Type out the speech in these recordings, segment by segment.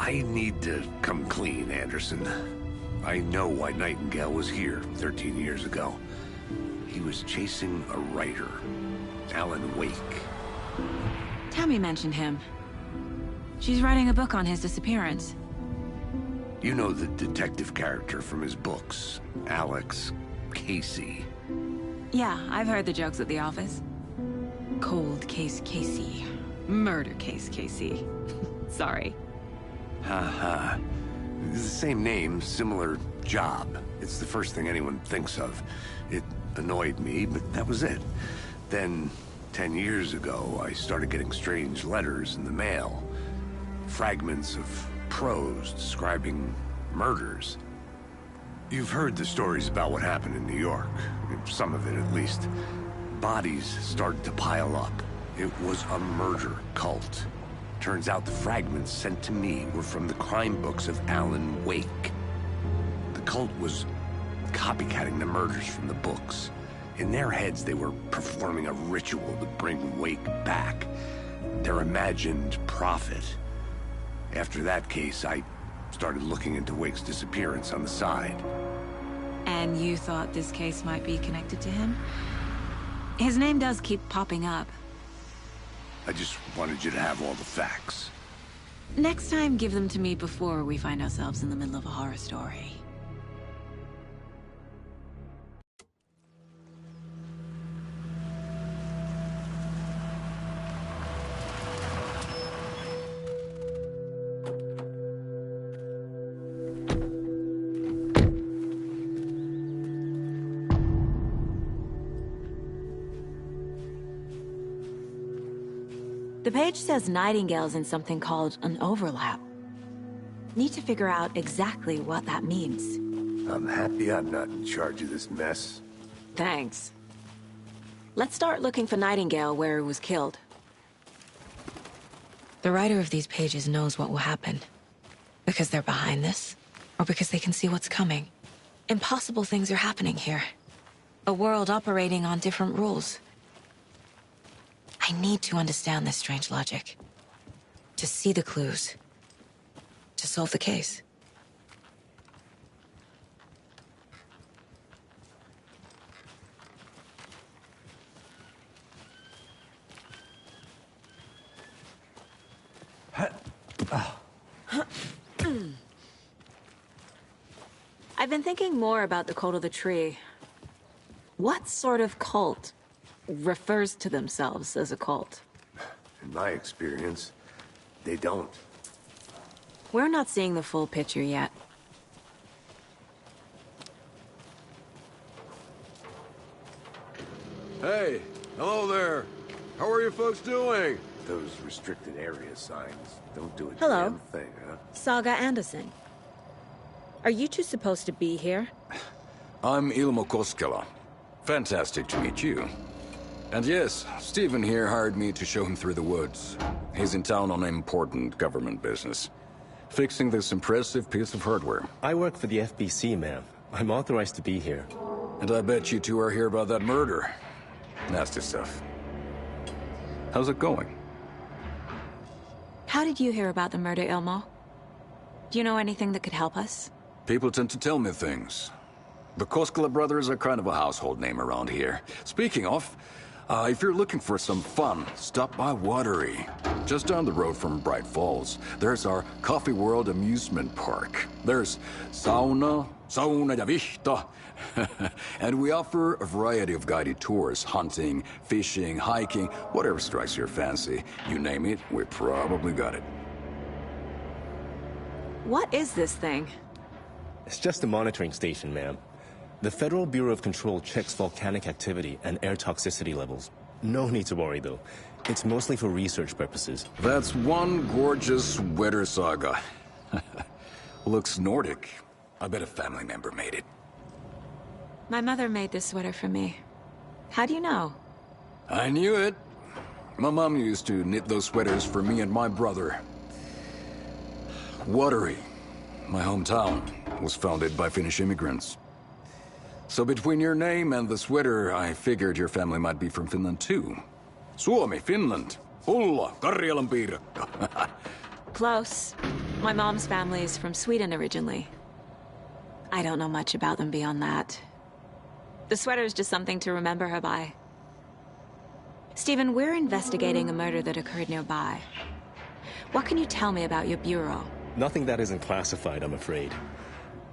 I need to come clean, Anderson. I know why Nightingale was here 13 years ago. He was chasing a writer, Alan Wake. Tammy mentioned him. She's writing a book on his disappearance. You know the detective character from his books, Alex Casey. Yeah, I've heard the jokes at the office. Cold case Casey. Murder case Casey. Sorry. Haha. The same name, similar job. It's the first thing anyone thinks of. It annoyed me, but that was it. Then, 10 years ago, I started getting strange letters in the mail. Fragments of prose describing murders. You've heard the stories about what happened in New York. Some of it, at least. Bodies started to pile up. It was a murder cult. Turns out the fragments sent to me were from the crime books of Alan Wake. The cult was copycatting the murders from the books. In their heads, they were performing a ritual to bring Wake back. Their imagined prophet. After that case, I started looking into Wake's disappearance on the side. And you thought this case might be connected to him? His name does keep popping up. I just wanted you to have all the facts. Next time, give them to me before we find ourselves in the middle of a horror story. The page says Nightingale's in something called an overlap. Need to figure out exactly what that means. I'm happy I'm not in charge of this mess. Thanks. Let's start looking for Nightingale where he was killed. The writer of these pages knows what will happen. Because they're behind this, or because they can see what's coming. Impossible things are happening here. A world operating on different rules. I need to understand this strange logic. To see the clues. To solve the case. I've been thinking more about the cult of the tree. What sort of cult refers to themselves as a cult? In my experience, they don't. We're not seeing the full picture yet. Hey, hello there. How are you folks doing? Those restricted area signs don't do a Hello. damn thing, huh? Saga Anderson. Are you two supposed to be here? I'm Ilmo Koskela. Fantastic to meet you. And yes, Stephen here hired me to show him through the woods. He's in town on important government business. Fixing this impressive piece of hardware. I work for the FBC, ma'am. I'm authorized to be here. And I bet you two are here about that murder. Nasty stuff. How's it going? How did you hear about the murder, Ilmo? Do you know anything that could help us? People tend to tell me things. The Koskela brothers are kind of a household name around here. Speaking of, if you're looking for some fun, stop by Watery. Just down the road from Bright Falls, there's our Coffee World amusement park. There's sauna ja vihta. And we offer a variety of guided tours, hunting, fishing, hiking, whatever strikes your fancy. You name it, we probably got it. What is this thing? It's just a monitoring station, ma'am. The Federal Bureau of Control checks volcanic activity and air toxicity levels. No need to worry, though. It's mostly for research purposes. That's one gorgeous sweater, Saga. Looks Nordic. I bet a family member made it. My mother made this sweater for me. How do you know? I knew it. My mom used to knit those sweaters for me and my brother. Watery, my hometown, was founded by Finnish immigrants. So between your name and the sweater, I figured your family might be from Finland too. Suomi, Finland. Ulla, Karjalan piirakka. Close. My mom's family is from Sweden originally. I don't know much about them beyond that. The sweater is just something to remember her by. Stephen, we're investigating a murder that occurred nearby. What can you tell me about your bureau? Nothing that isn't classified, I'm afraid.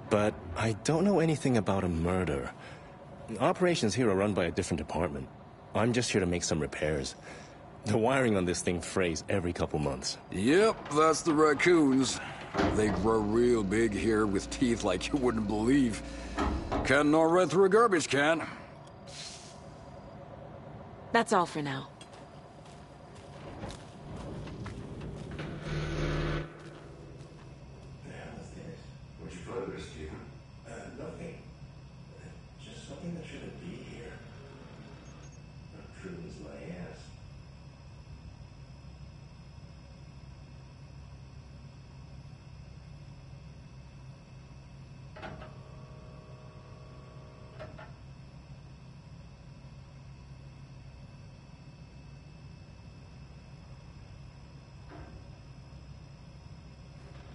But I don't know anything about a murder. Operations here are run by a different department. I'm just here to make some repairs. The wiring on this thing frays every couple months. Yep, that's the raccoons. They grow real big here with teeth like you wouldn't believe. Can't gnaw right through a garbage can. That's all for now. What'd you find there, Stephen? Nothing. Just something that shouldn't be here. That prunes my ass.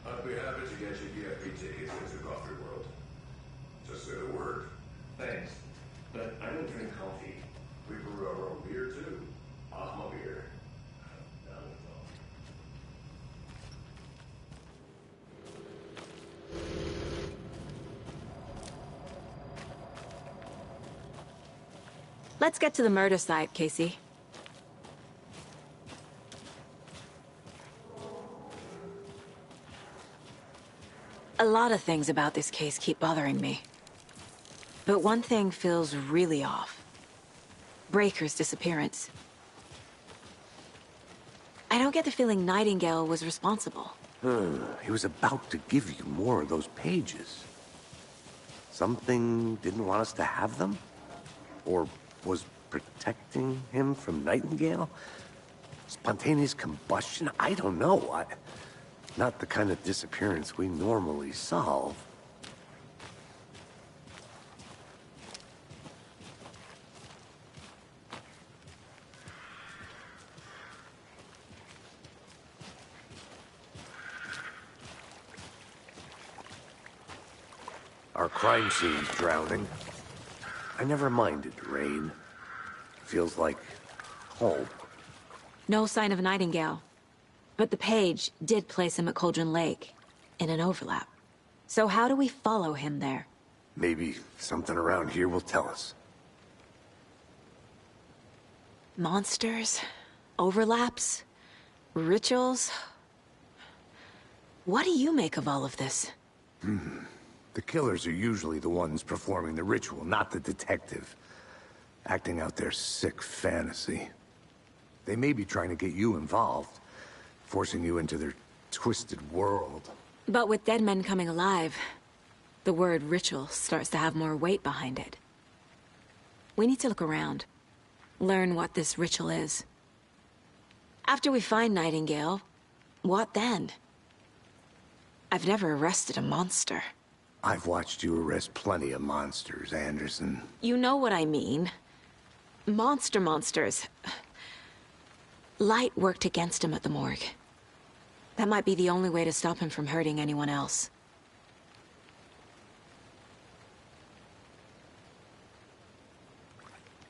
I'd be happy to get you VIP tickets into Coffee World. Just say the word. Thanks. But I don't drink coffee. We brew our own beer, too. Ahma beer. Not at all. Let's get to the murder site, Casey. A lot of things about this case keep bothering me. But one thing feels really off. Breaker's disappearance. I don't get the feeling Nightingale was responsible. He was about to give you more of those pages. Something didn't want us to have them? Or was protecting him from Nightingale? Spontaneous combustion? I don't know. Not the kind of disappearance we normally solve. Our crime scene's drowning. I never minded rain. Feels like home. No sign of Nightingale. But the page did place him at Cauldron Lake, in an overlap. So how do we follow him there? Maybe something around here will tell us. Monsters? Overlaps? Rituals? What do you make of all of this? The killers are usually the ones performing the ritual, not the detective. Acting out their sick fantasy. They may be trying to get you involved, forcing you into their twisted world. But with dead men coming alive, the word ritual starts to have more weight behind it. We need to look around. Learn what this ritual is. After we find Nightingale, what then? I've never arrested a monster. I've watched you arrest plenty of monsters, Anderson. You know what I mean. Monsters. Light worked against him at the morgue. That might be the only way to stop him from hurting anyone else.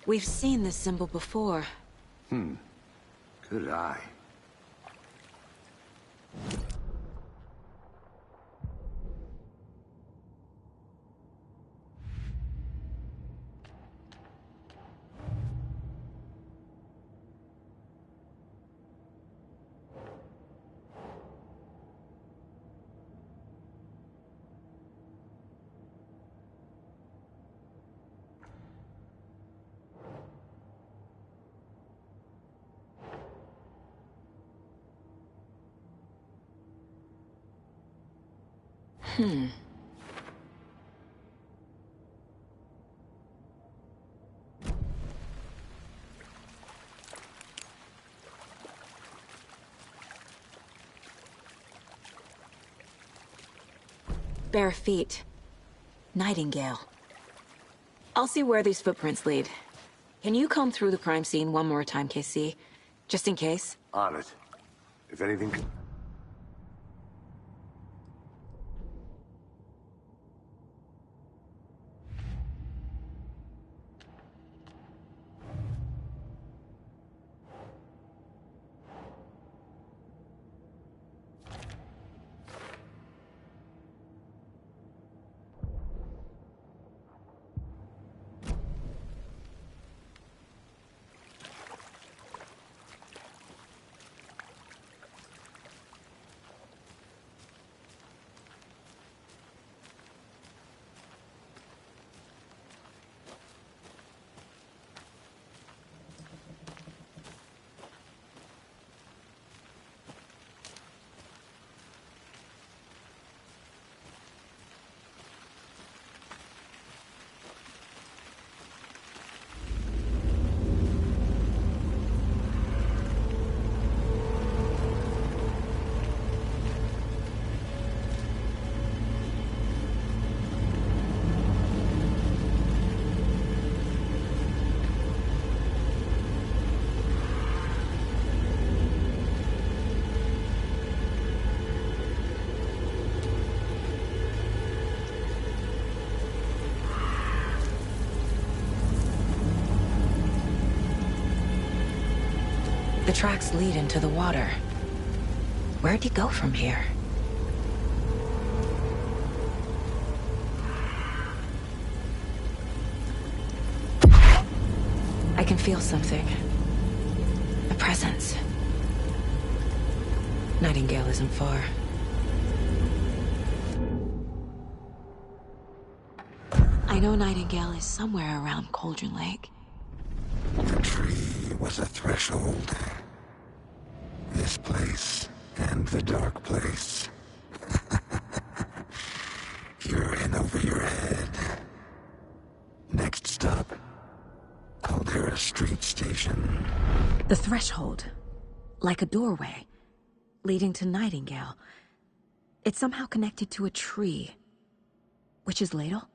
We've seen this symbol before. Good eye. Bare feet. Nightingale. I'll see where these footprints lead. Can you comb through the crime scene one more time, KC? Just in case? On it. If anything... The tracks lead into the water. Where'd he go from here? I can feel something. A presence. Nightingale isn't far. I know Nightingale is somewhere around Cauldron Lake. The tree was a threshold. This place and the dark place. You're in over your head. Next stop, Caldera Street Station. The threshold. Like a doorway. Leading to Nightingale. It's somehow connected to a tree. Witch's Ladle?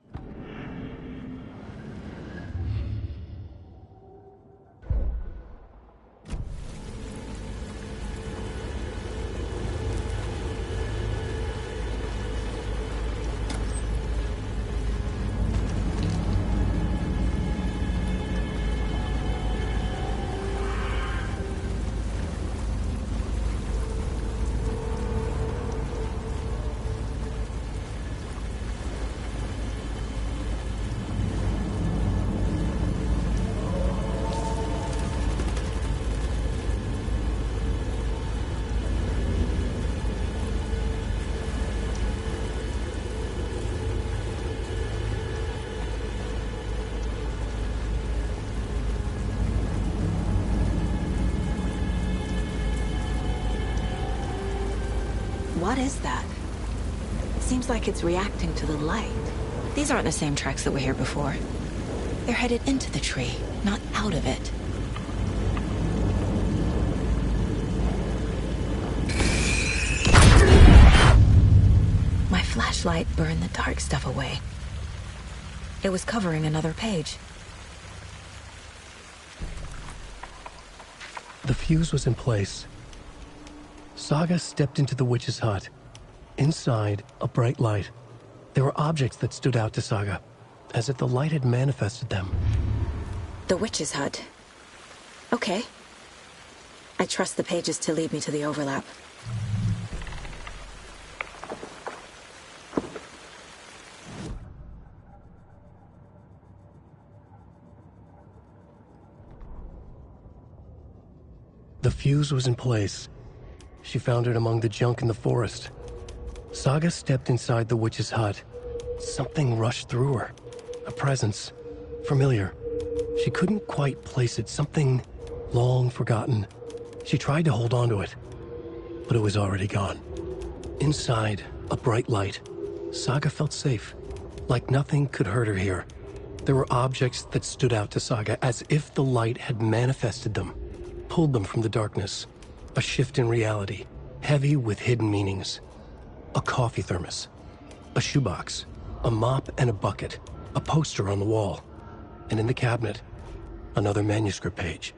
What is that? Seems like it's reacting to the light. These aren't the same tracks that were here before. They're headed into the tree, not out of it. My flashlight burned the dark stuff away. It was covering another page. The fuse was in place. Saga stepped into the witch's hut. Inside, a bright light. There were objects that stood out to Saga, as if the light had manifested them. The witch's hut. Okay. I trust the pages to lead me to the overlap. The fuse was in place. She found it among the junk in the forest. Saga stepped inside the witch's hut. Something rushed through her. A presence. Familiar. She couldn't quite place it. Something long forgotten. She tried to hold on to it, but it was already gone. Inside, a bright light. Saga felt safe. Like nothing could hurt her here. There were objects that stood out to Saga as if the light had manifested them, pulled them from the darkness. A shift in reality, heavy with hidden meanings. A coffee thermos, a shoebox, a mop and a bucket, a poster on the wall, and in the cabinet, another manuscript page.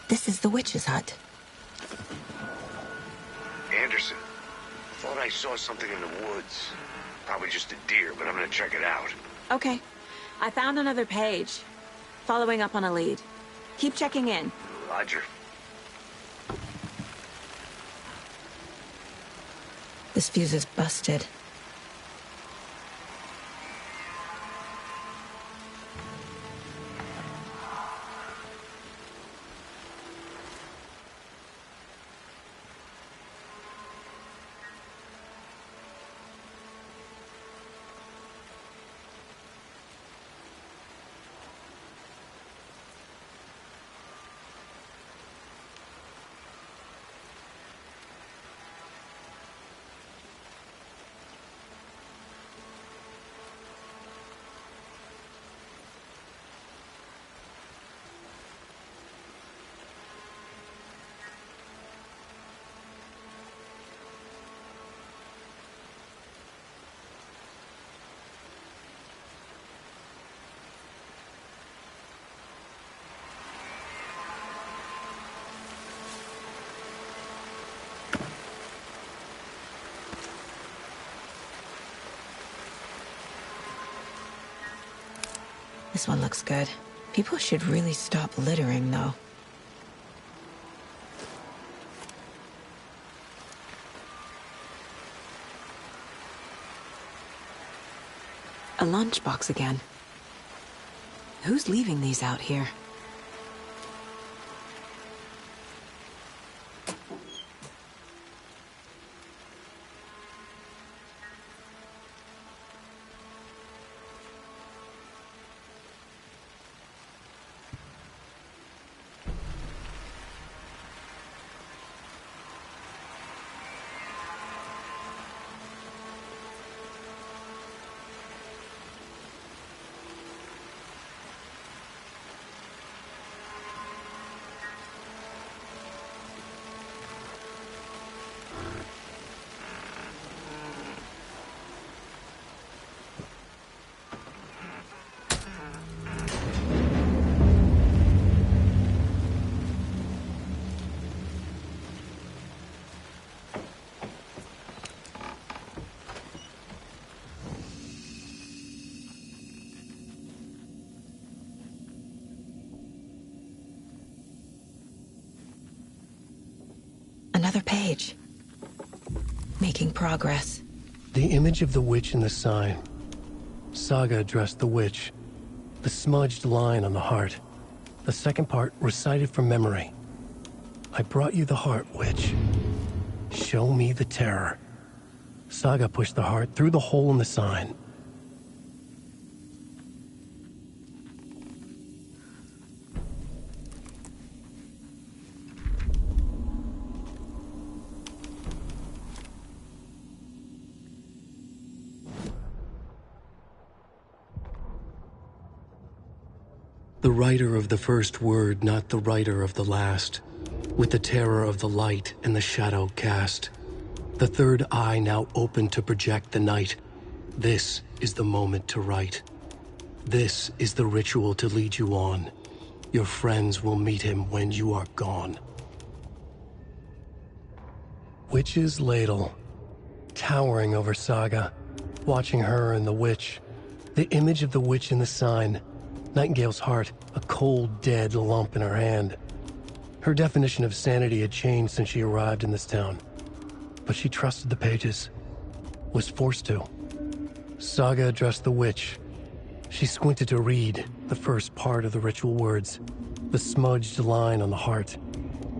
This is the witch's hut. Anderson, thought I saw something in the woods. Probably just a deer, but I'm gonna check it out. Okay. I found another page. Following up on a lead. Keep checking in. Roger. This fuse is busted. This one looks good. People should really stop littering, though. A lunchbox again. Who's leaving these out here? Another page. Making progress. The image of the witch in the sign. Saga addressed the witch. The smudged line on the heart. The second part recited from memory. I brought you the heart, witch. Show me the terror. Saga pushed the heart through the hole in the sign. The writer of the first word, not the writer of the last. With the terror of the light and the shadow cast. The third eye now open to project the night. This is the moment to write. This is the ritual to lead you on. Your friends will meet him when you are gone. Witch's ladle. Towering over Saga. Watching her and the witch. The image of the witch in the sign. Nightingale's heart, a cold, dead lump in her hand. Her definition of sanity had changed since she arrived in this town. But she trusted the pages. Was forced to. Saga addressed the witch. She squinted to read the first part of the ritual words. The smudged line on the heart.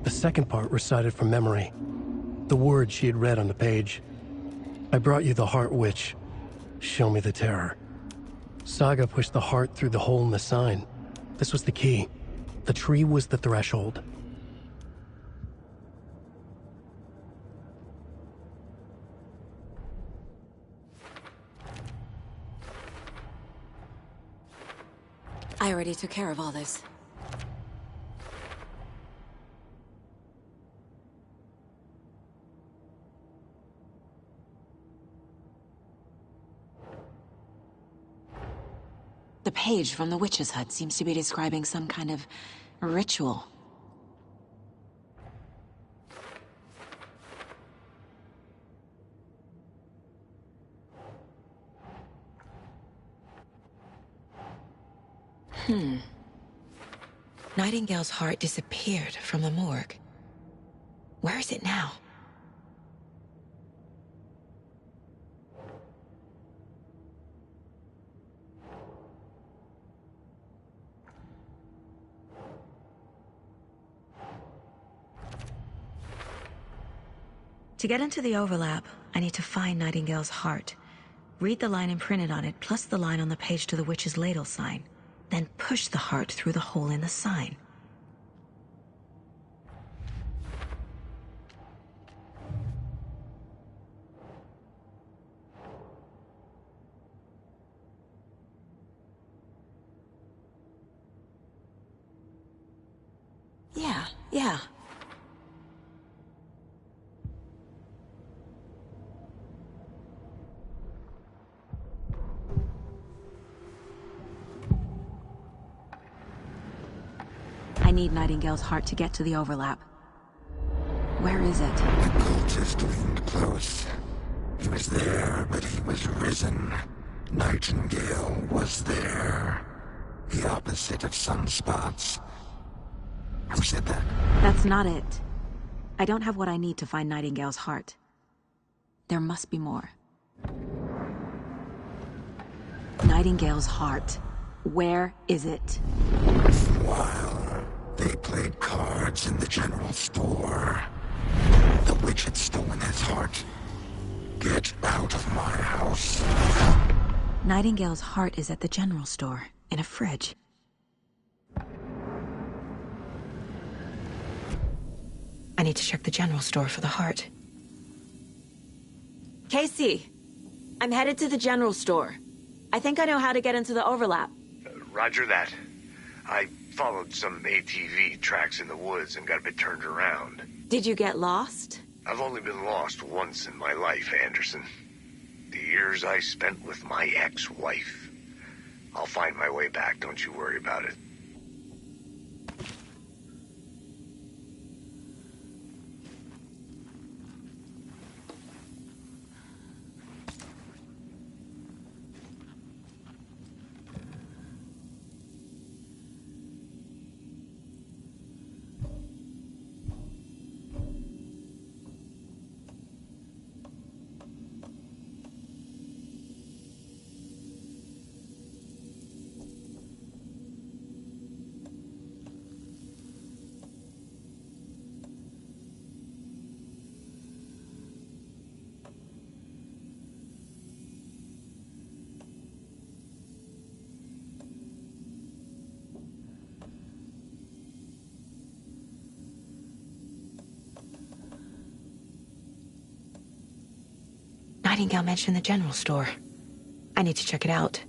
The second part recited from memory. The words she had read on the page. I brought you the heart, witch. Show me the terror. Saga pushed the heart through the hole in the sign. This was the key. The tree was the threshold. I already took care of all this. The page from the witch's hut seems to be describing some kind of ritual. Nightingale's heart disappeared from the morgue. Where is it now? To get into the overlap, I need to find Nightingale's heart. Read the line imprinted on it, plus the line on the page to the witch's ladle sign. Then push the heart through the hole in the sign. Yeah. I need Nightingale's heart to get to the overlap. Where is it? The cultist leaned close. He was there, but he was risen. Nightingale was there. The opposite of sunspots. Who said that? That's not it. I don't have what I need to find Nightingale's heart. There must be more. Nightingale's heart. Where is it? While they played cards in the general store, the witch had stolen his heart. Get out of my house. Nightingale's heart is at the general store, in a fridge. I need to check the general store for the heart. Casey! I'm headed to the general store. I think I know how to get into the overlap. Roger that. I followed some ATV tracks in the woods and got a bit turned around. Did you get lost? I've only been lost once in my life, Anderson. The years I spent with my ex-wife. I'll find my way back, don't you worry about it. Nightingale mentioned the general store. I need to check it out.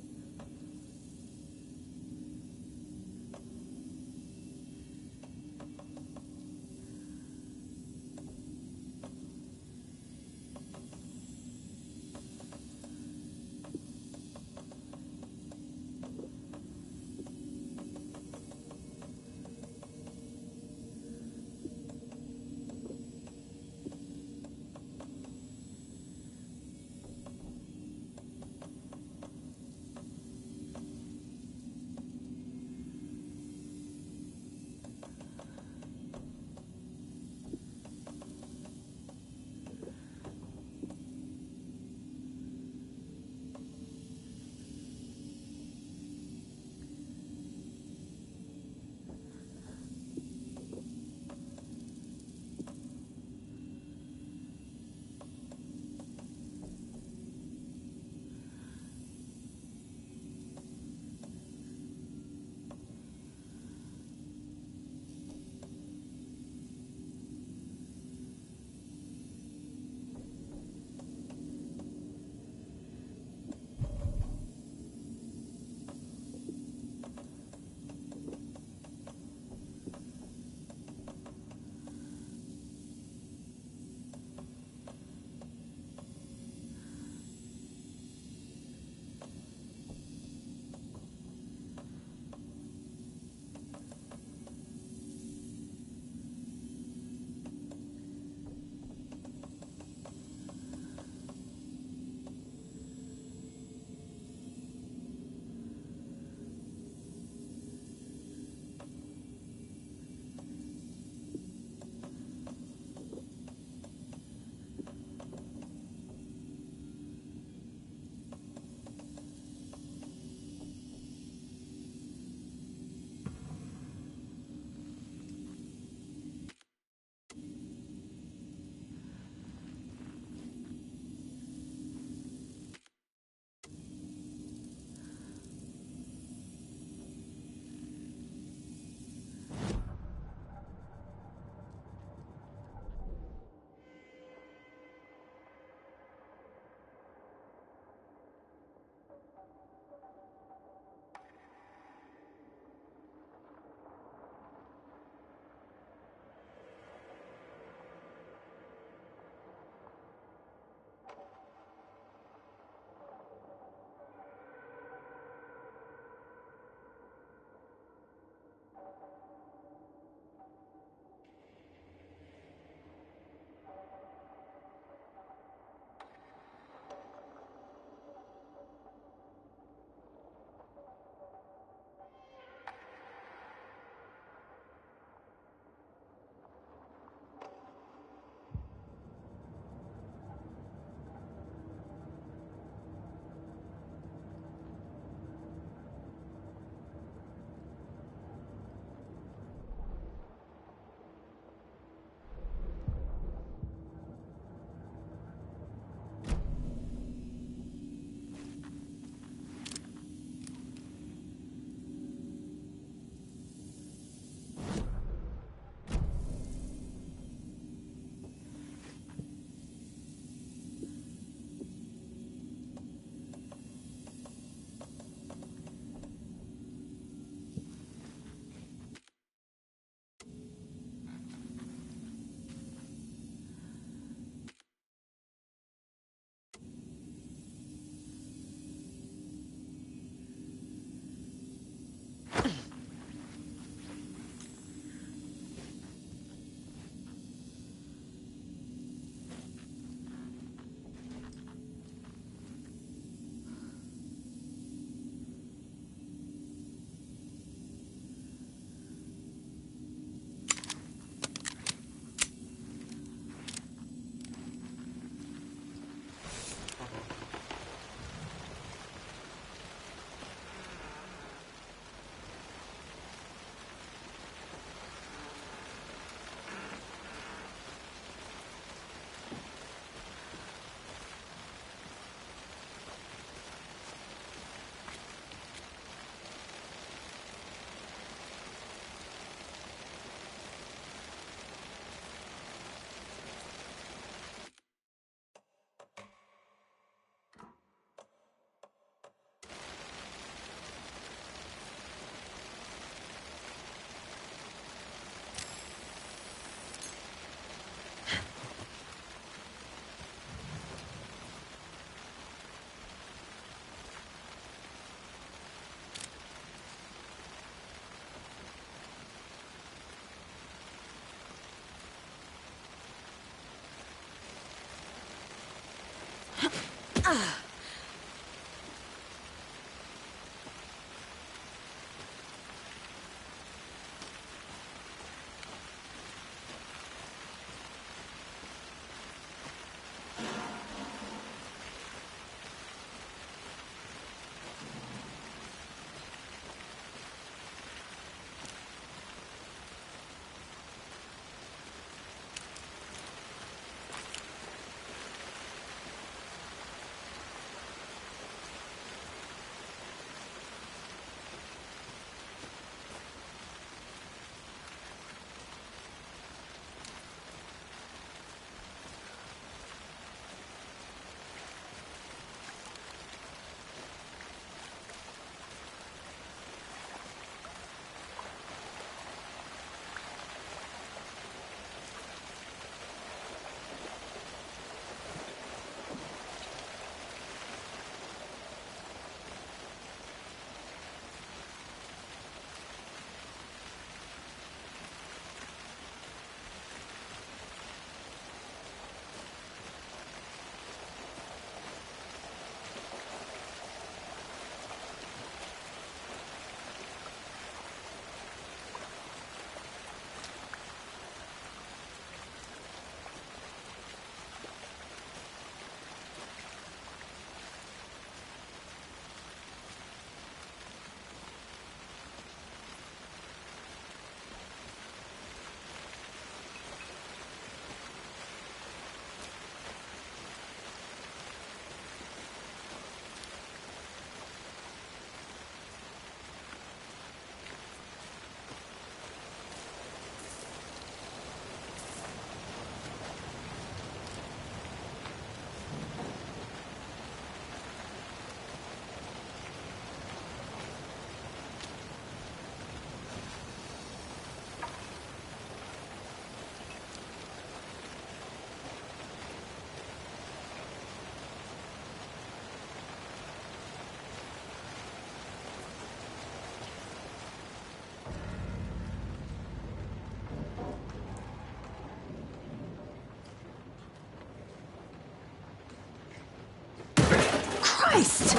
Christ!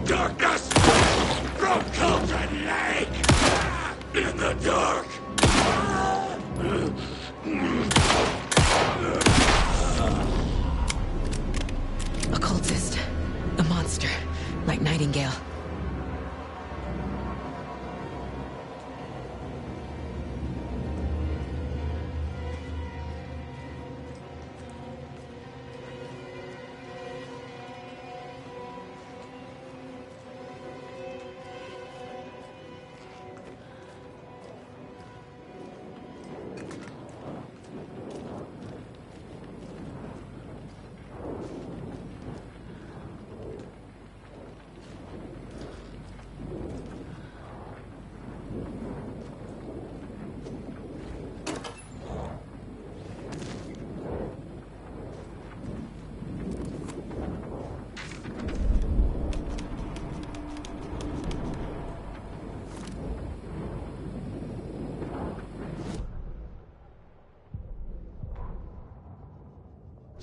Darkness! From Cauldron Lake! In the dark! Occultist.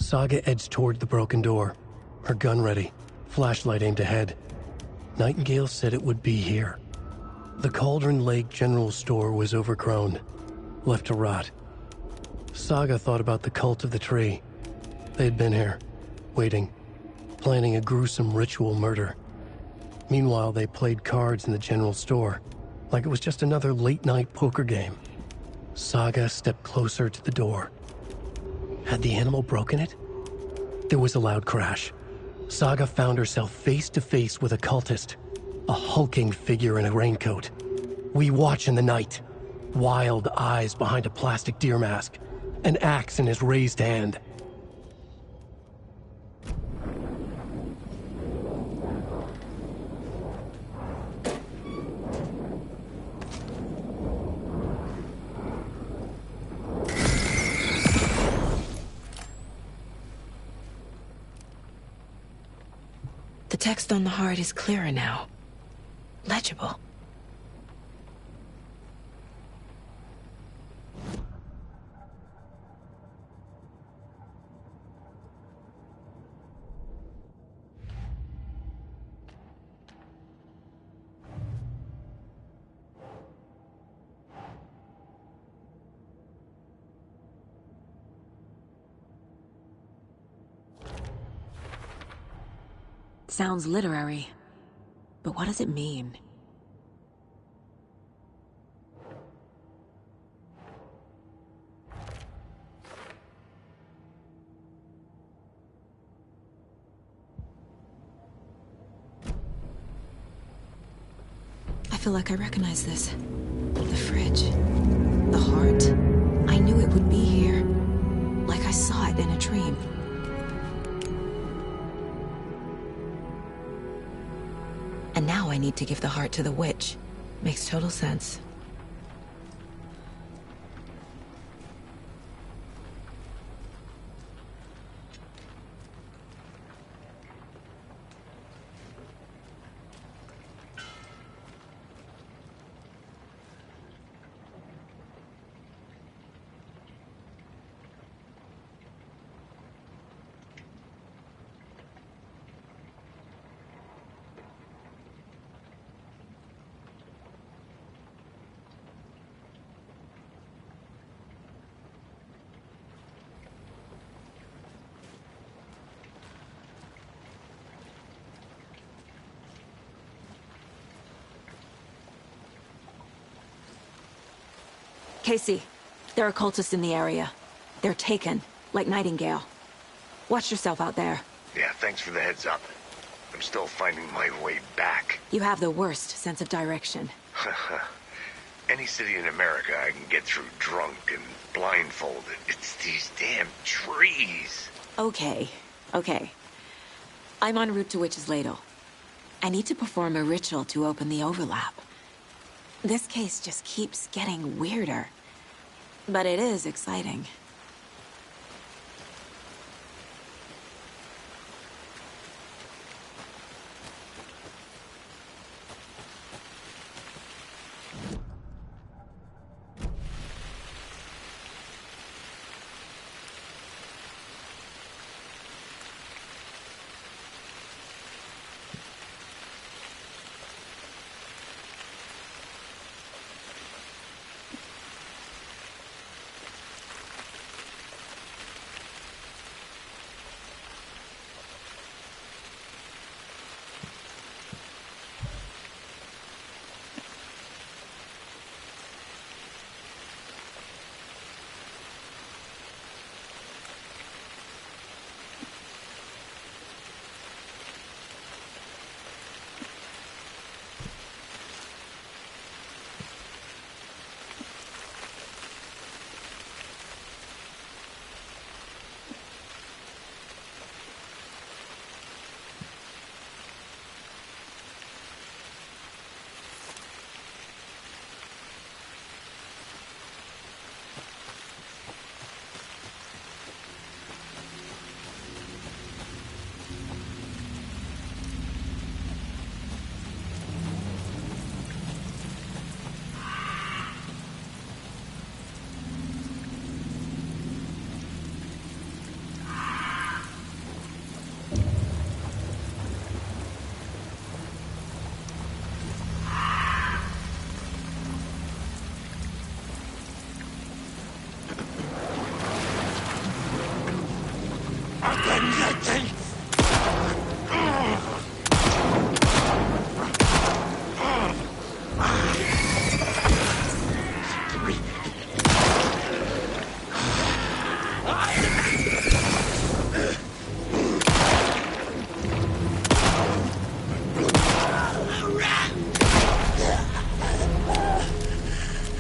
Saga edged toward the broken door, her gun ready, flashlight aimed ahead. Nightingale said it would be here. The Cauldron Lake General Store was overgrown, left to rot. Saga thought about the cult of the tree. They had been here, waiting, planning a gruesome ritual murder. Meanwhile, they played cards in the general store, like it was just another late-night poker game. Saga stepped closer to the door. Had the animal broken it? There was a loud crash. Saga found herself face to face with a cultist, a hulking figure in a raincoat. We watch in the night. Wild eyes behind a plastic deer mask, an axe in his raised hand. The text on the heart is clearer now. Legible. Sounds literary, but what does it mean? I feel like I recognize this. The fridge. The heart. I knew it would be here. Like I saw it in a dream. And now I need to give the heart to the witch. Makes total sense. Casey, there are cultists in the area. They're taken, like Nightingale. Watch yourself out there. Yeah, thanks for the heads up. I'm still finding my way back. You have the worst sense of direction. Any city in America I can get through drunk and blindfolded. It's these damn trees. Okay. I'm en route to Witch's Ladle. I need to perform a ritual to open the overlap. This case just keeps getting weirder. But it is exciting.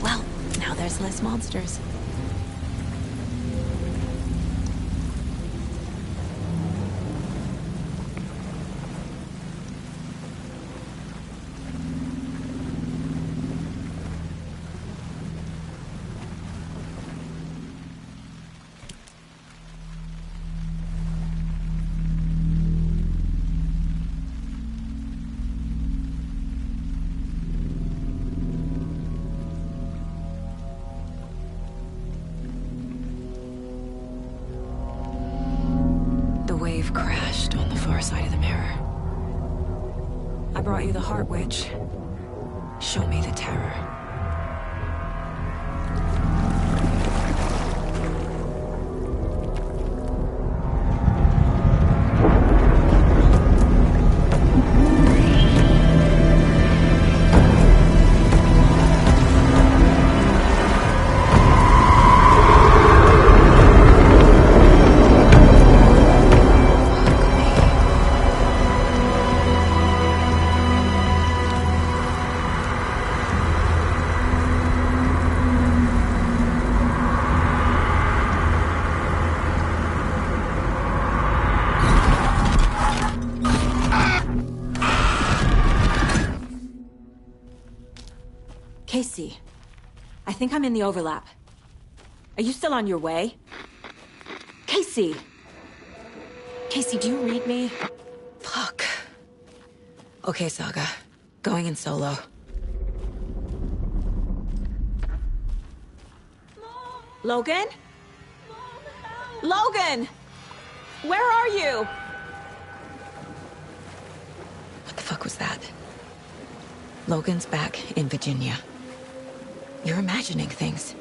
Well, now there's less monsters. The wave crashed on the far side of the mirror. I brought you the Heart Witch. Show me the terror. Casey, I think I'm in the overlap. Are you still on your way? Casey! Casey, do you read me? Fuck. Okay, Saga. Going in solo. Logan? Logan! Where are you? What the fuck was that? Logan's back in Virginia. You're imagining things.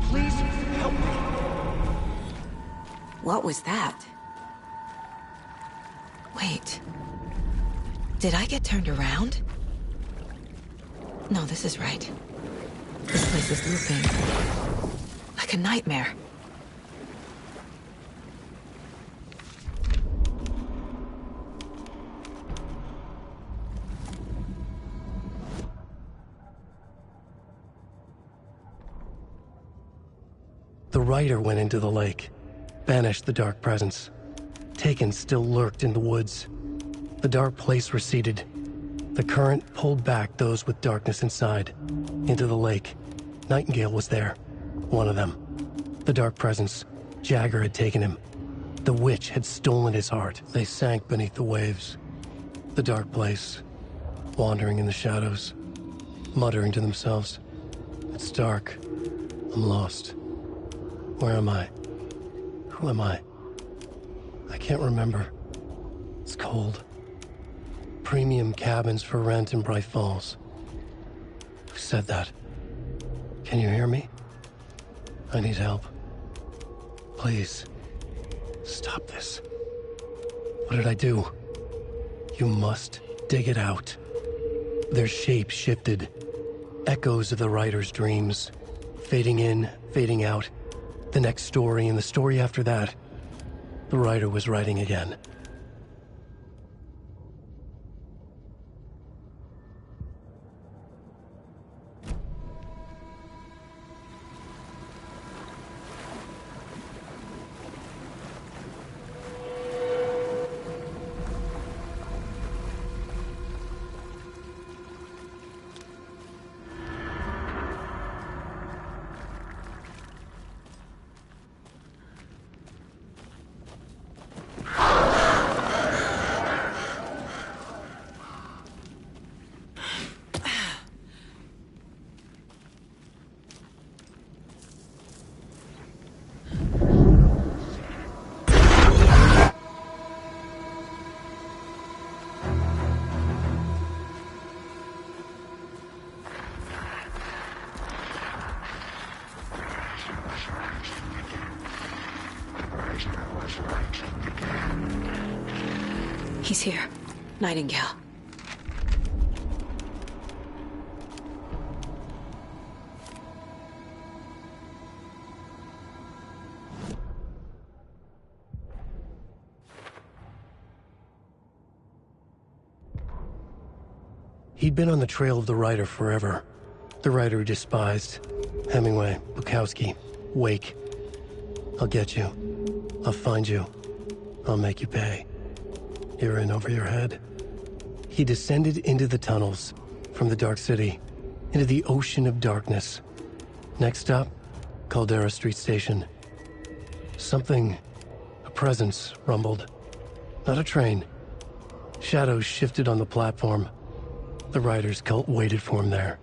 Please help me. What was that? Wait. Did I get turned around? No, this is right. This place is looping. Like a nightmare. rider went into the lake, banished the dark presence. Taken still lurked in the woods. The dark place receded. The current pulled back those with darkness inside, into the lake. Nightingale was there, one of them. The dark presence, Jagger had taken him. The witch had stolen his heart. They sank beneath the waves. The dark place, wandering in the shadows, muttering to themselves. It's dark. I'm lost. Where am I? Who am I? I can't remember. It's cold. Premium cabins for rent in Bright Falls. Who said that? Can you hear me? I need help. Please. Stop this. What did I do? You must dig it out. Their shape shifted. Echoes of the writer's dreams. Fading in, fading out. The next story and the story after that. The writer was writing again. He's here. Nightingale. He'd been on the trail of the writer forever. The writer who despised. Hemingway, Bukowski, Wake. I'll get you. I'll find you. I'll make you pay. You're in over your head. He descended into the tunnels, from the Dark City, into the ocean of darkness. Next stop, Caldera Street Station. Something, a presence, rumbled. Not a train. Shadows shifted on the platform. The writer's cult waited for him there.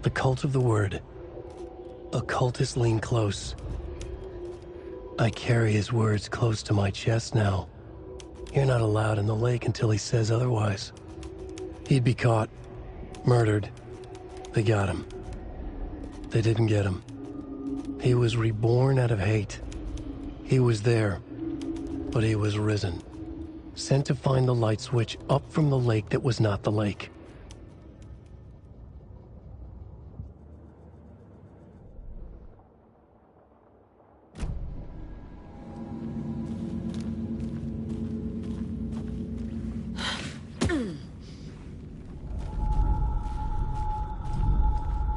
The cult of the word. A cultist leaned close. I carry his words close to my chest now. You're not allowed in the lake until he says otherwise. He'd be caught, murdered. They got him. They didn't get him. He was reborn out of hate. He was there, but he was risen. Sent to find the light switch up from the lake that was not the lake.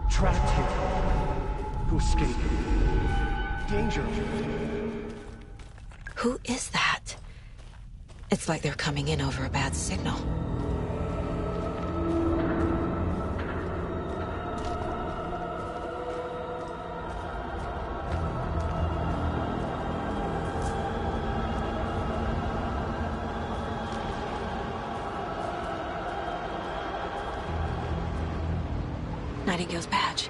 Trapped here. To escape. Danger. Who is that? It's like they're coming in over a bad signal. Nightingale's badge.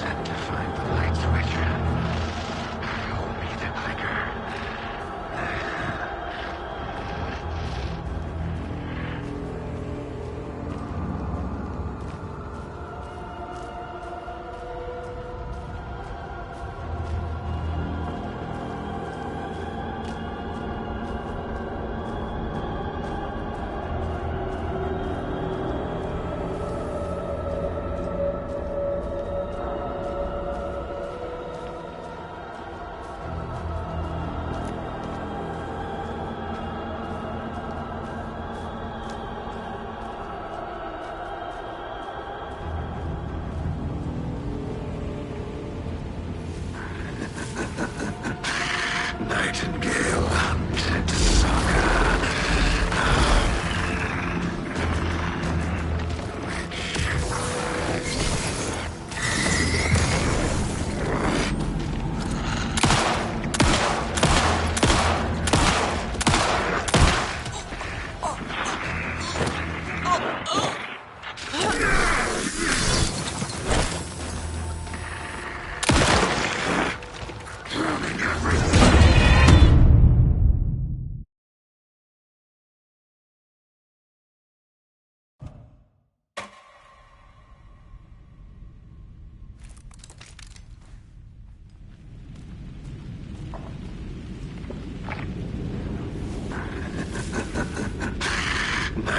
Sent to find the light switch. Hold me the clicker.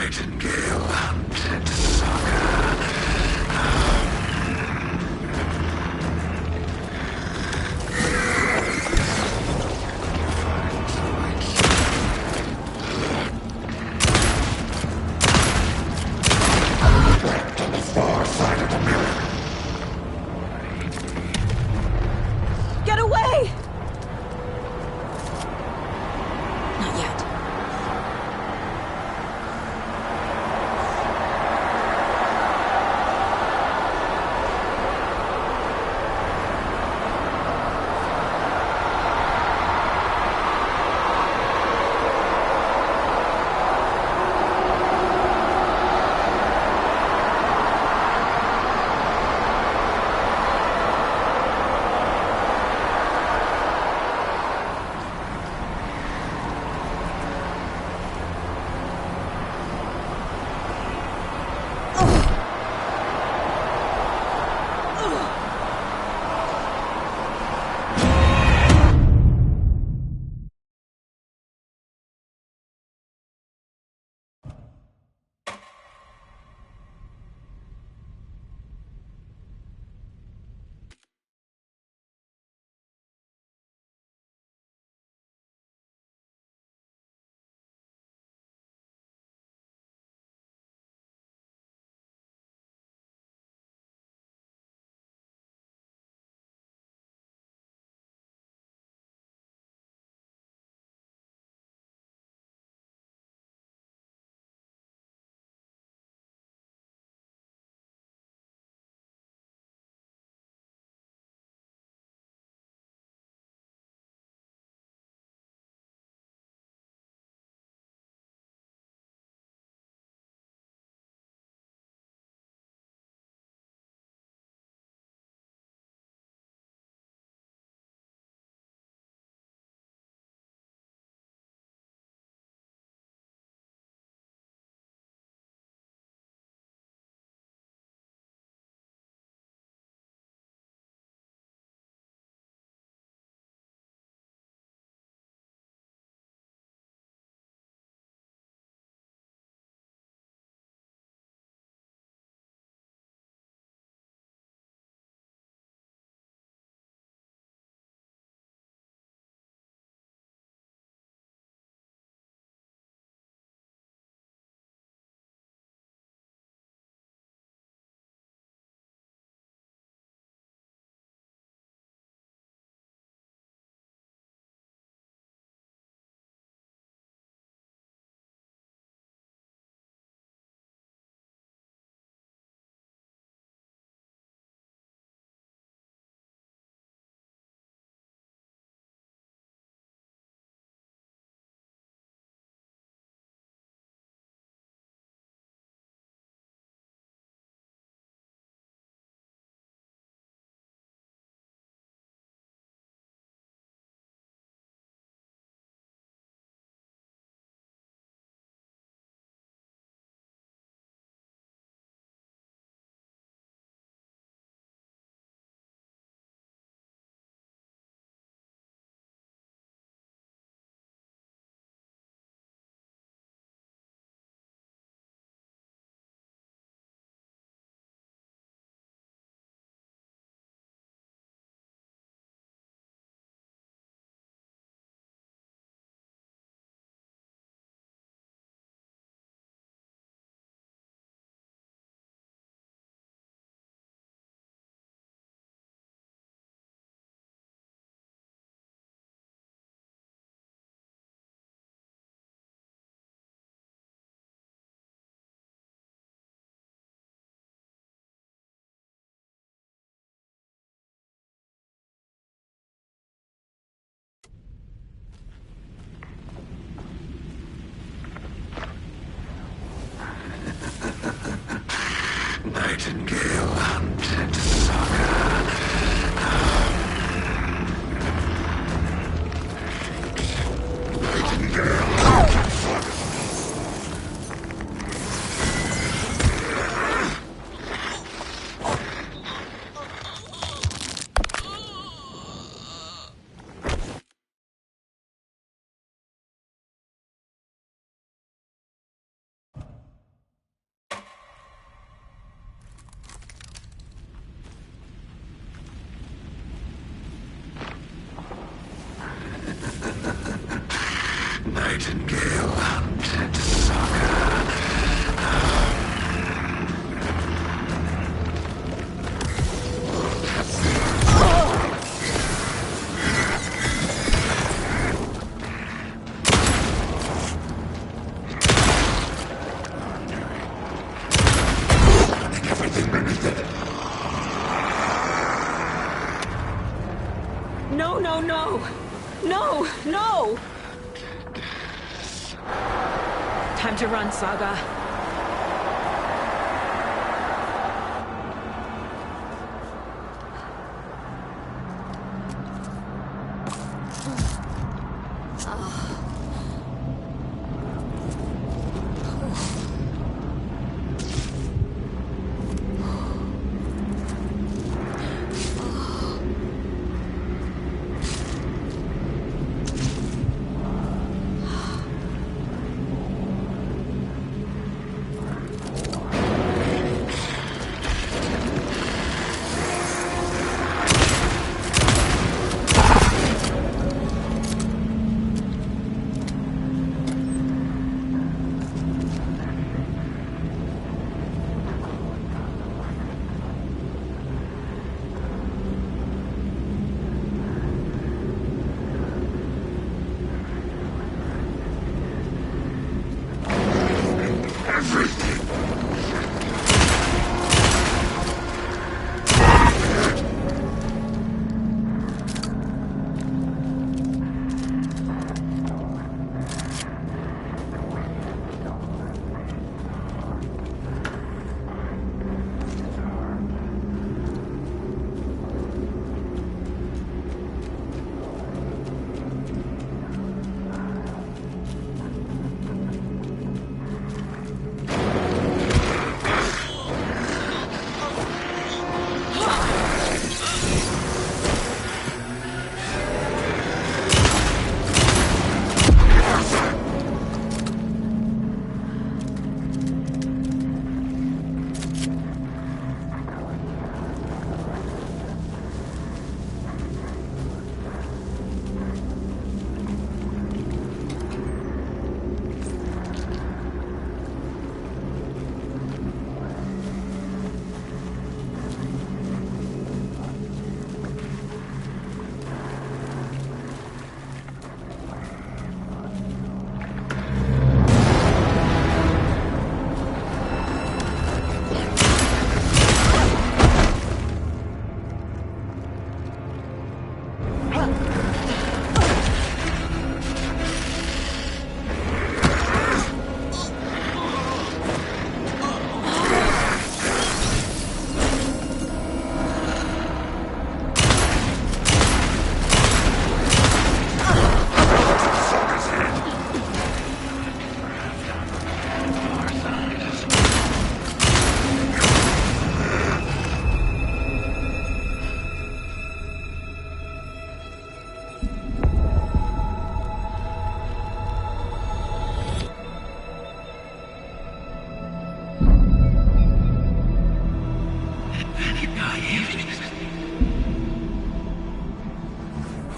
Nightingale hunted Saga. On the far side of the mirror. Get away! Not yet. Nightingale hunted Saga. Nightingale hunted Saga. Nightingale hunted Saga. No, no, no! No, no! Time to run, Saga.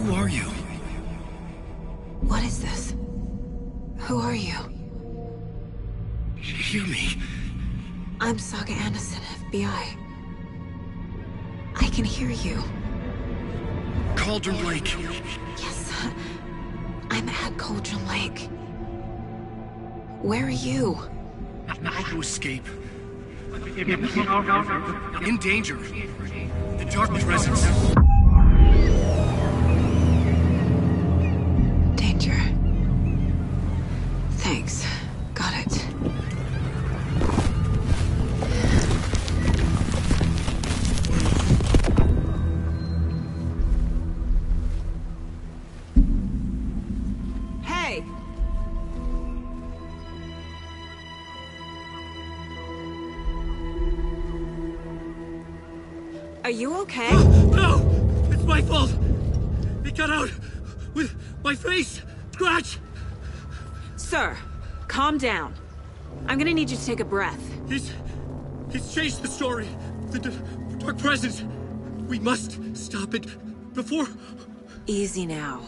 Who are you? What is this? Who are you? Hear me. I'm Saga Anderson, FBI. I can hear you. Cauldron Lake. Yes, I'm at Cauldron Lake. Where are you? How to escape. In danger. The dark presence. Danger. Thanks. Got it. Hey! Are you okay? No! It's my fault! It got out with my face scratch! Sir, calm down. I'm gonna need you to take a breath. He's changed the story. The dark presence. We must stop it before... Easy now.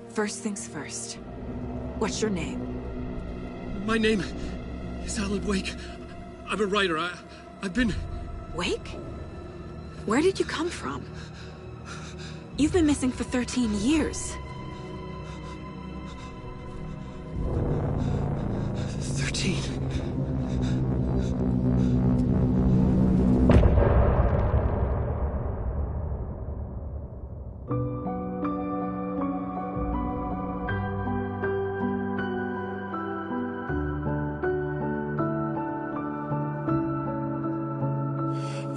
First things first. What's your name? My name is Alan Wake. I'm a writer. I've been... Wake? Where did you come from? You've been missing for 13 years. 13.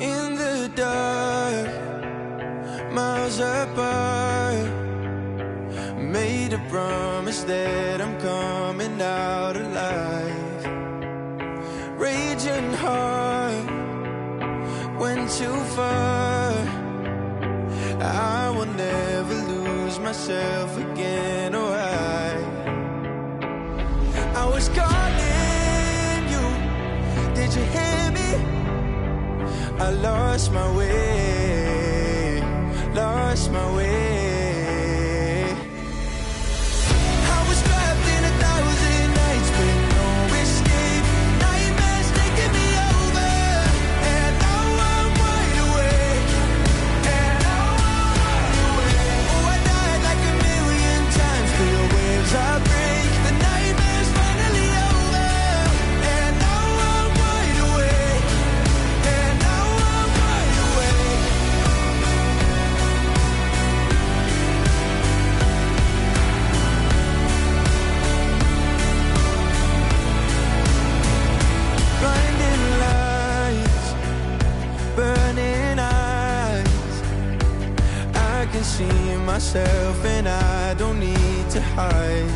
In the dark, miles apart, made a promise that I'm coming out alive. Raging heart, went too far. I will never lose myself again, or I was calling you, did you hear me? I lost my way, lost my way. I was trapped in 1,000 nights with no escape. Nightmares taking me over, and now I'm wide awake. And now I'm wide awake. Oh, I died like 1,000,000 times. Feel the waves I break. The nightmare's finally over, and now I'm wide awake. And now I'm wide awake. Blinding lights, burning eyes. I can see myself and I don't need to hide.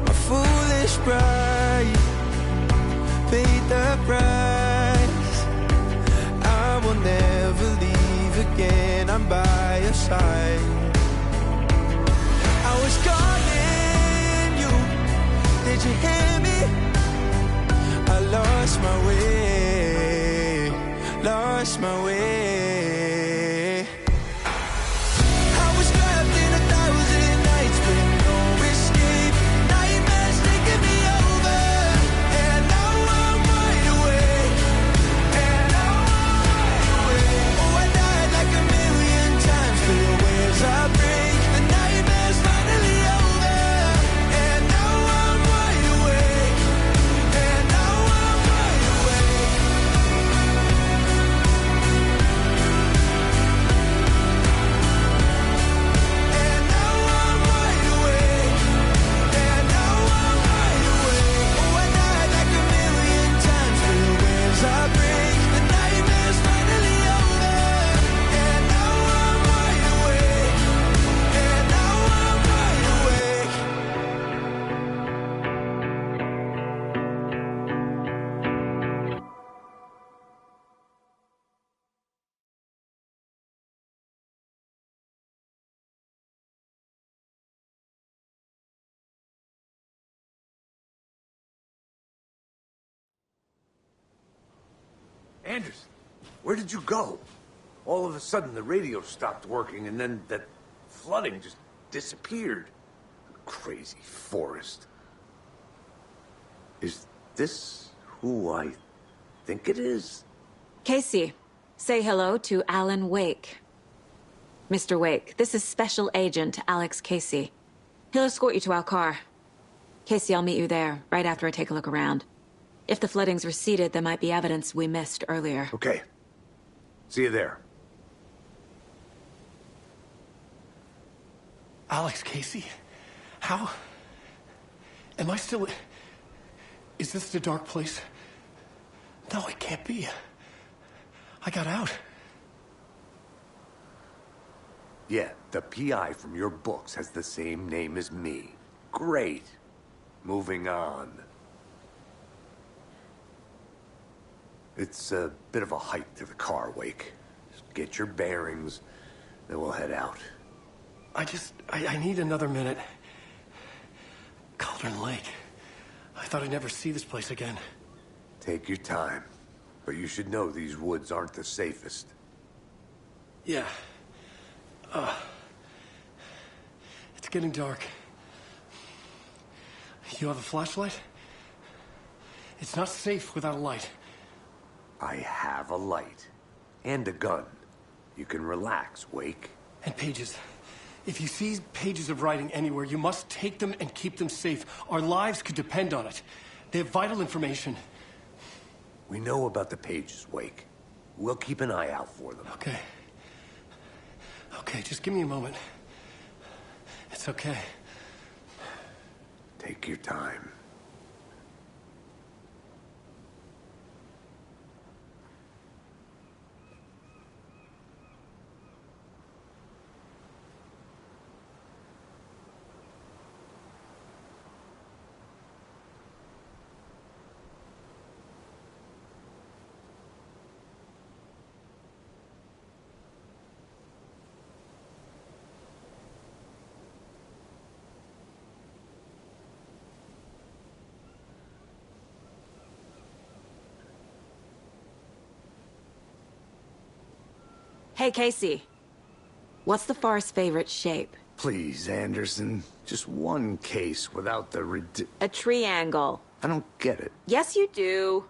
My foolish pride paid the price. I will never leave again, I'm by your side. I was calling you, did you hear me? I lost my way, lost my way. I was trapped in 1,000 nights with no escape. Nightmares taking me over, and now I'm wide awake. And now I'm wide awake. Oh, I died like 1,000,000 times. Feel the waves I break. The nightmare's finally over, and now I'm wide awake. And now I'm wide awake. And now I'm wide awake. And now I'm wide awake. Oh, I died like 1,000,000 times. Feel the waves I break. The nightmare's finally over, and now I'm wide awake. And now I'm wide awake. Anders, where did you go? All of a sudden, the radio stopped working, and then that flooding just disappeared. Crazy forest. Is this who I think it is? Casey, say hello to Alan Wake. Mr. Wake, this is Special Agent Alex Casey. He'll escort you to our car. Casey, I'll meet you there, right after I take a look around. If the flooding's receded, there might be evidence we missed earlier. Okay. See you there. Alex Casey? How? Am I still... Is this the dark place? No, it can't be. I got out. Yeah, the PI from your books has the same name as me. Great. Moving on. It's a bit of a hike to the car, Wake. Just get your bearings, then we'll head out. I need another minute. Cauldron Lake. I thought I'd never see this place again. Take your time. But you should know these woods aren't the safest. Yeah. It's getting dark. You have a flashlight? It's not safe without a light. I have a light. And a gun. You can relax, Wake. And pages. If you see pages of writing anywhere, you must take them and keep them safe. Our lives could depend on it. They have vital information. We know about the pages, Wake. We'll keep an eye out for them. Okay. Okay, just give me a moment. It's okay. Take your time. Hey, Casey. What's the forest's favorite shape? Please, Anderson. Just one case without the A triangle. I don't get it. Yes, you do.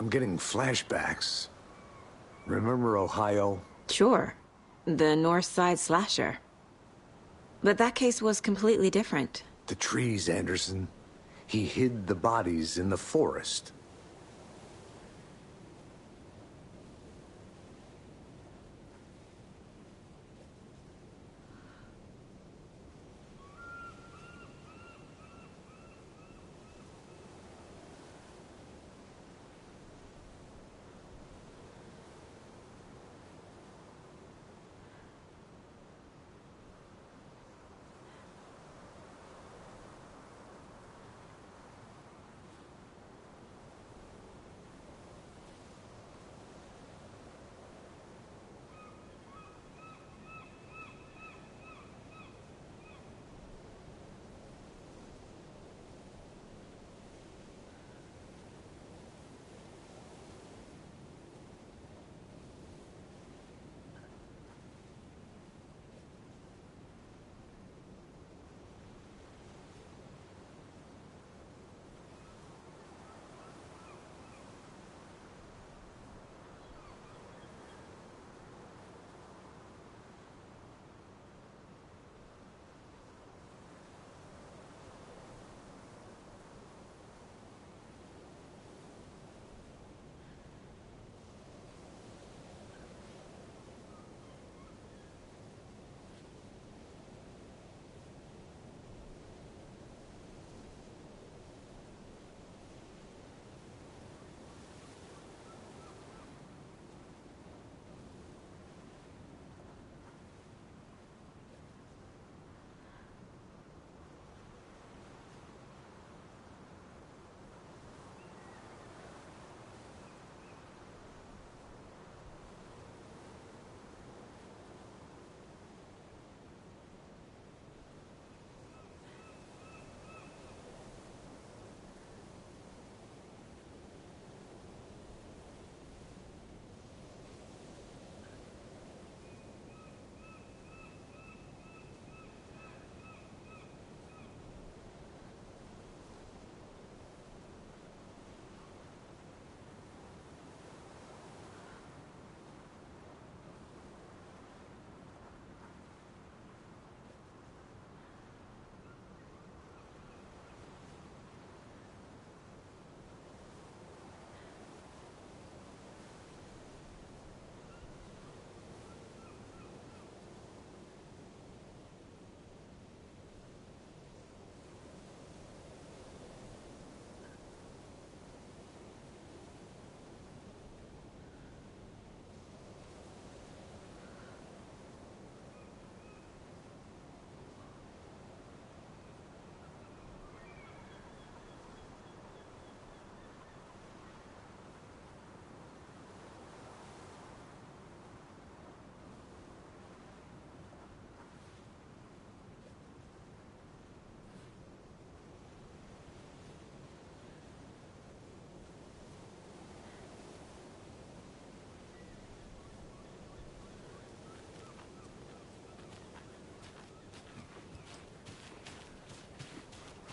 I'm getting flashbacks. Remember Ohio? Sure. The North Side slasher. But that case was completely different. The trees, Anderson. He hid the bodies in the forest.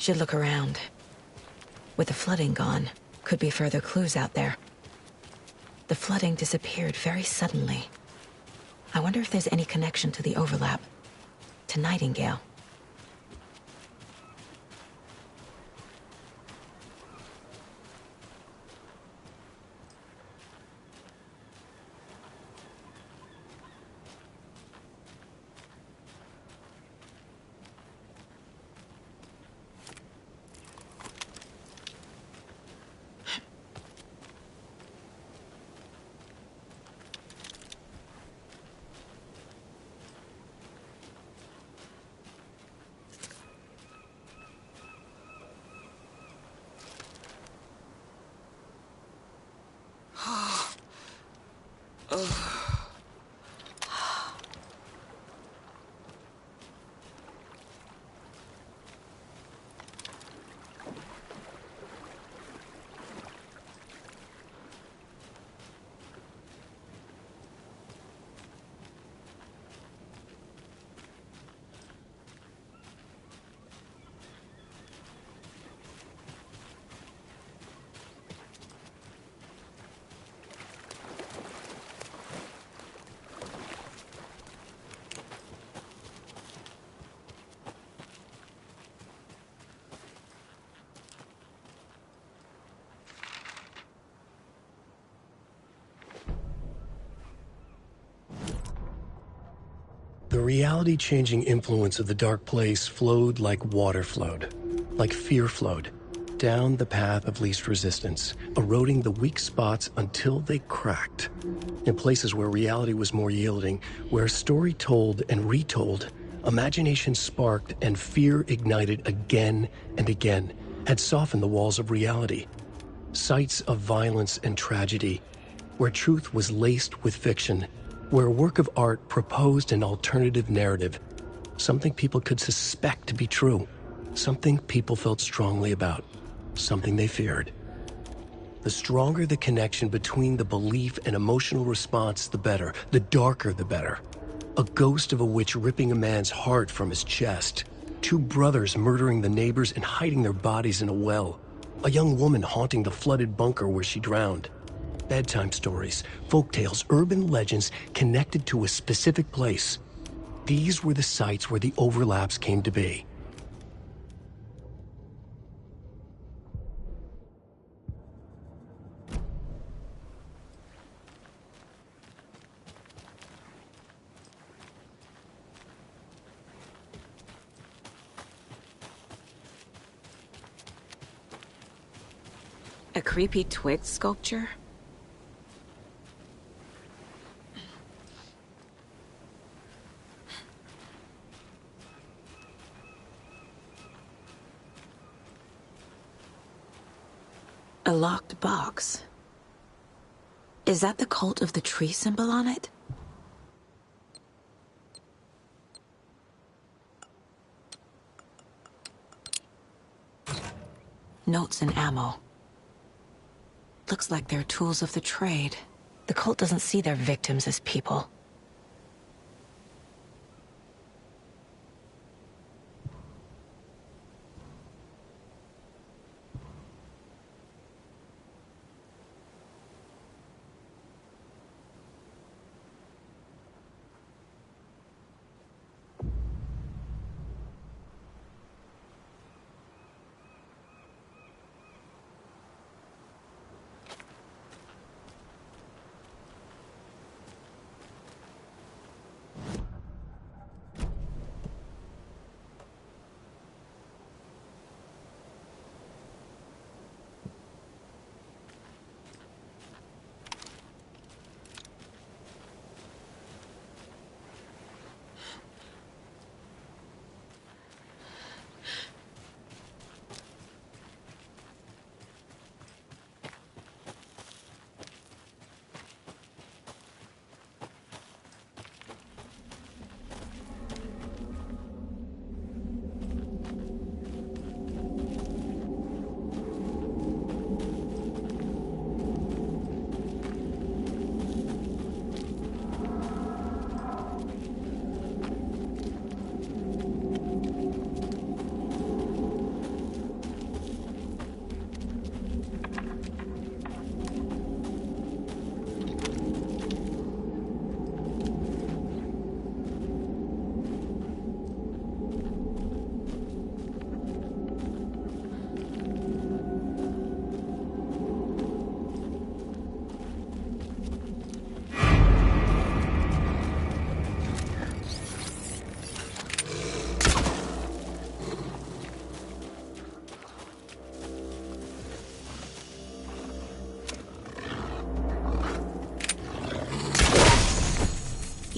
Should look around. With the flooding gone, could be further clues out there. The flooding disappeared very suddenly. I wonder if there's any connection to the overlap. To Nightingale. The reality-changing influence of the dark place flowed like water flowed, like fear flowed, down the path of least resistance, eroding the weak spots until they cracked. In places where reality was more yielding, where story told and retold, imagination sparked and fear ignited again and again, had softened the walls of reality. Sites of violence and tragedy, where truth was laced with fiction, where a work of art proposed an alternative narrative, something people could suspect to be true, something people felt strongly about, something they feared. The stronger the connection between the belief and emotional response, the better. The darker, the better. A ghost of a witch ripping a man's heart from his chest. Two brothers murdering the neighbors and hiding their bodies in a well. A young woman haunting the flooded bunker where she drowned. Bedtime stories, folktales, urban legends connected to a specific place. These were the sites where the overlaps came to be. A creepy twig sculpture? A locked box. Is that the cult of the tree symbol on it? Notes and ammo. Looks like they're tools of the trade. The cult doesn't see their victims as people.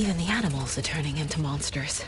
Even the animals are turning into monsters.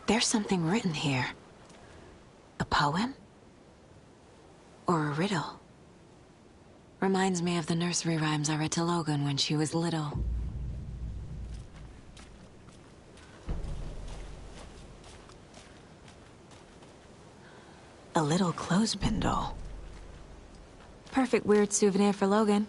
There's something written here. A poem? Or a riddle? Reminds me of the nursery rhymes I read to Logan when she was little. A little clothespin doll. Perfect weird souvenir for Logan.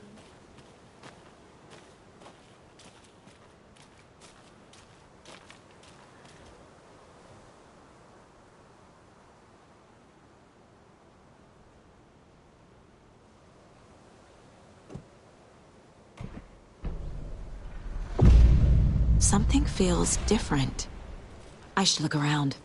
Something feels different. I should look around.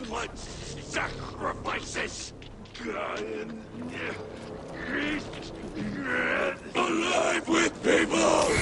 Blood sacrifices! Alive with people!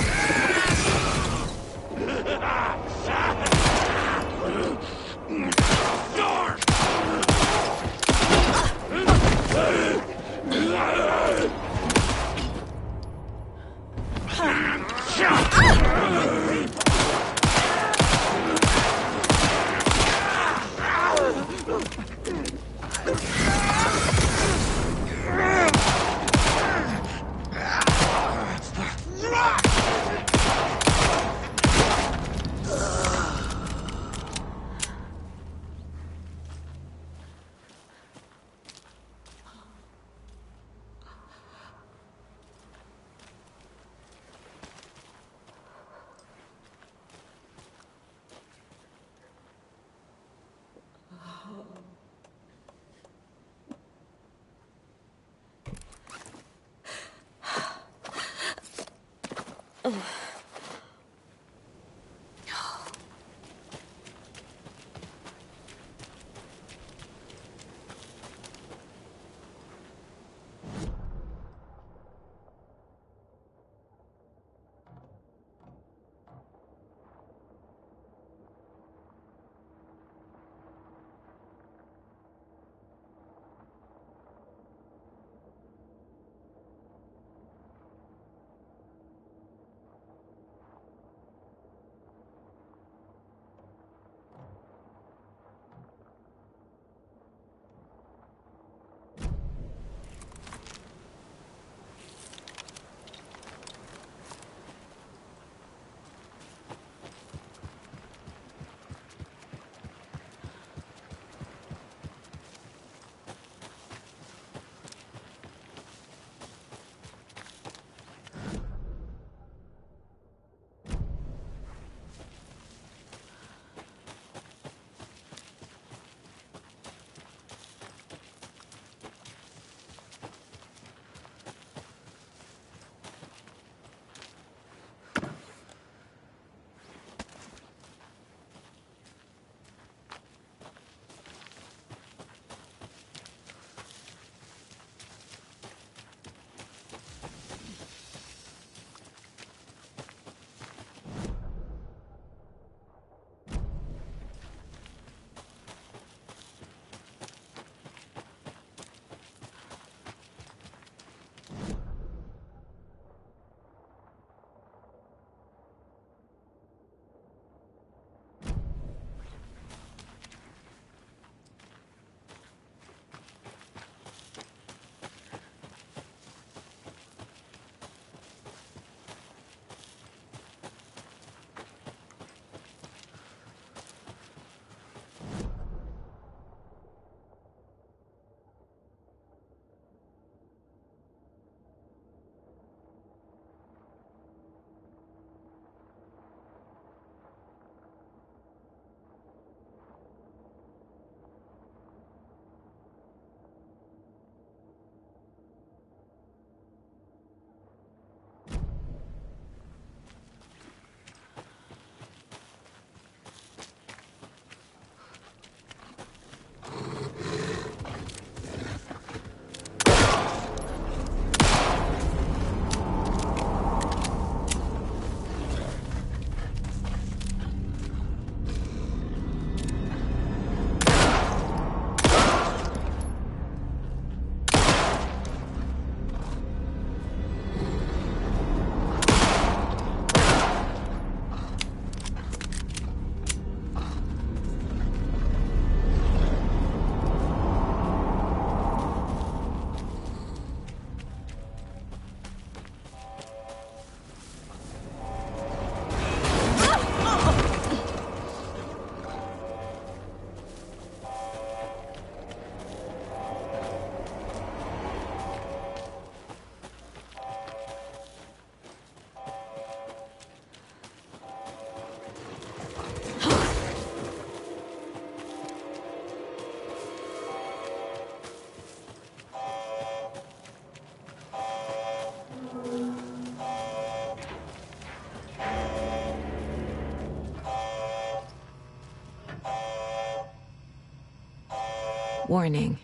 Warning.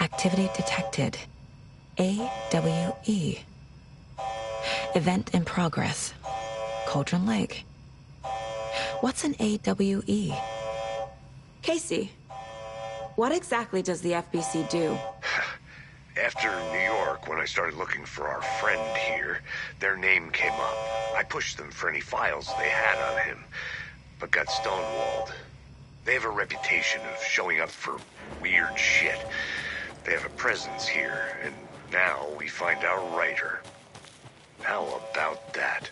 Activity detected. AWE. Event in progress. Cauldron Lake. What's an AWE? Casey, what exactly does the FBC do? After New York, when I started looking for our friend here, their name came up. I pushed them for any files they had on him, but got stonewalled. They have a reputation of showing up for weird shit. They have a presence here, and now we find our writer. How about that?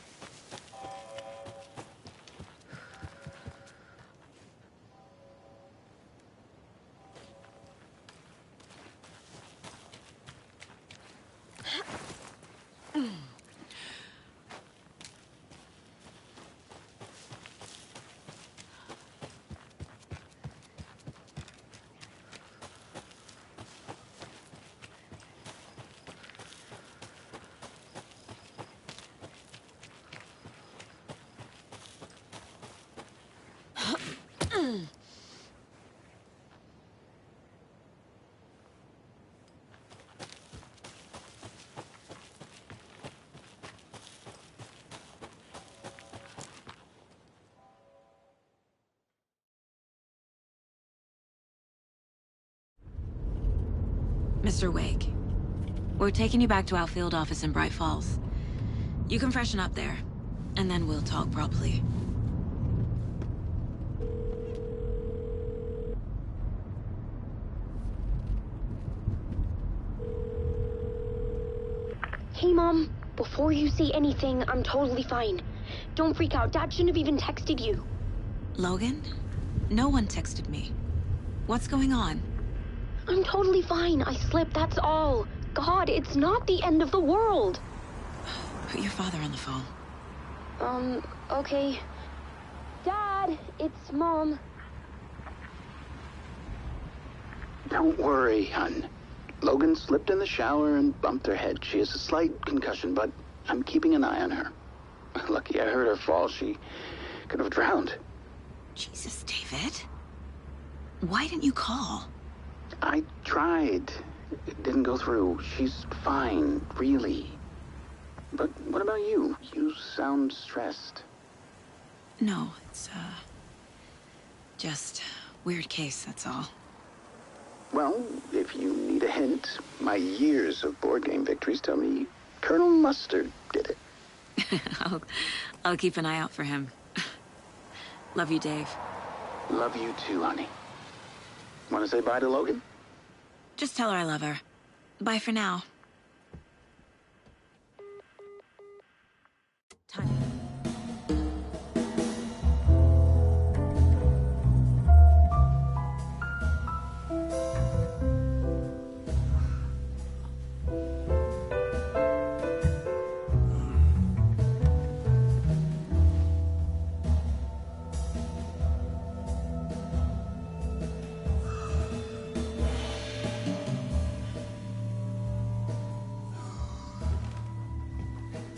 Mr. Wake, we're taking you back to our field office in Bright Falls. You can freshen up there, and then we'll talk properly. Hey, Mom. Before you say anything, I'm totally fine. Don't freak out. Dad shouldn't have even texted you. Logan? No one texted me. What's going on? I'm totally fine. I slipped, that's all. God, it's not the end of the world. Put your father on the phone. Okay. Dad, it's Mom. Don't worry, hon. Logan slipped in the shower and bumped her head. She has a slight concussion, but I'm keeping an eye on her. Lucky I heard her fall. She could have drowned. Jesus, David. Why didn't you call? I tried. It didn't go through. She's fine, really. But what about you? You sound stressed. No, it's, just weird case, that's all. Well, if you need a hint, my years of board game victories tell me Colonel Mustard did it. I'll keep an eye out for him. Love you, Dave. Love you too, honey. Want to say bye to Logan? Just tell her I love her. Bye for now. Time.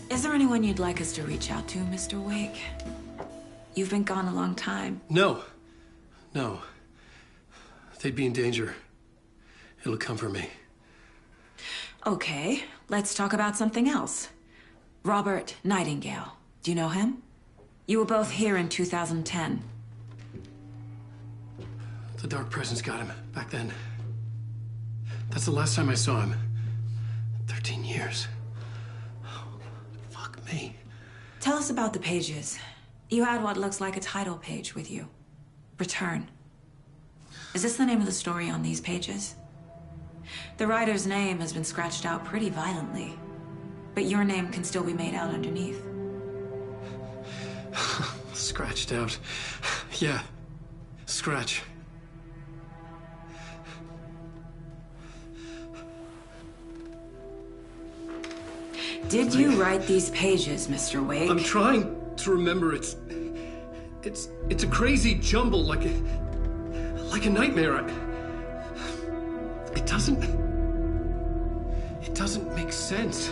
Is there anyone you'd like us to reach out to, Mr. Wake? You've been gone a long time. No. No. They'd be in danger. It'll come for me. Okay, let's talk about something else. Robert Nightingale. Do you know him? You were both here in 2010. The Dark Presence got him back then. That's the last time I saw him. 13 years. Fuck me. Tell us about the pages. You had what looks like a title page with you. Return. Is this the name of the story on these pages? The writer's name has been scratched out pretty violently, but your name can still be made out underneath. Scratched out. Yeah. Scratch. Did you write these pages, Mr. Wake? I'm trying to remember. It's a crazy jumble, like a nightmare. It doesn't make sense.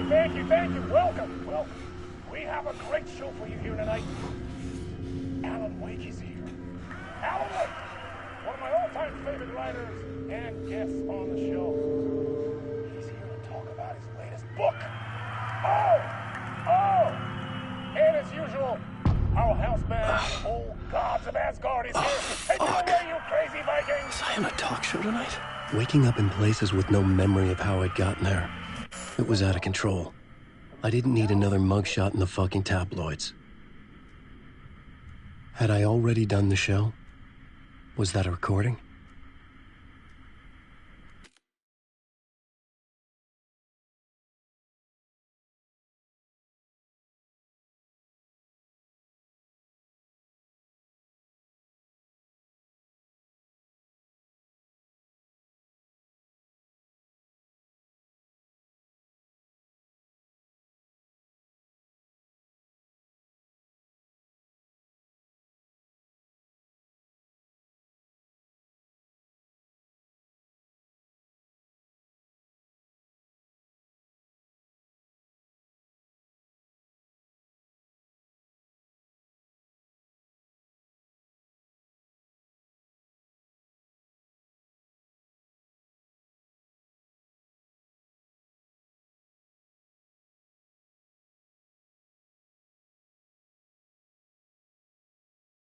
Thank you. Welcome. We have a great show for you here tonight. Alan Wake is here. Alan Wake, one of my all-time favorite writers and guests on the show. He's here to talk about his latest book. And as usual, our house band, Old Gods of Asgard, is here. Take it away, you crazy Vikings! Was I on a talk show tonight? Waking up in places with no memory of how I'd gotten there. It was out of control. I didn't need another mugshot in the fucking tabloids. Had I already done the show? Was that a recording?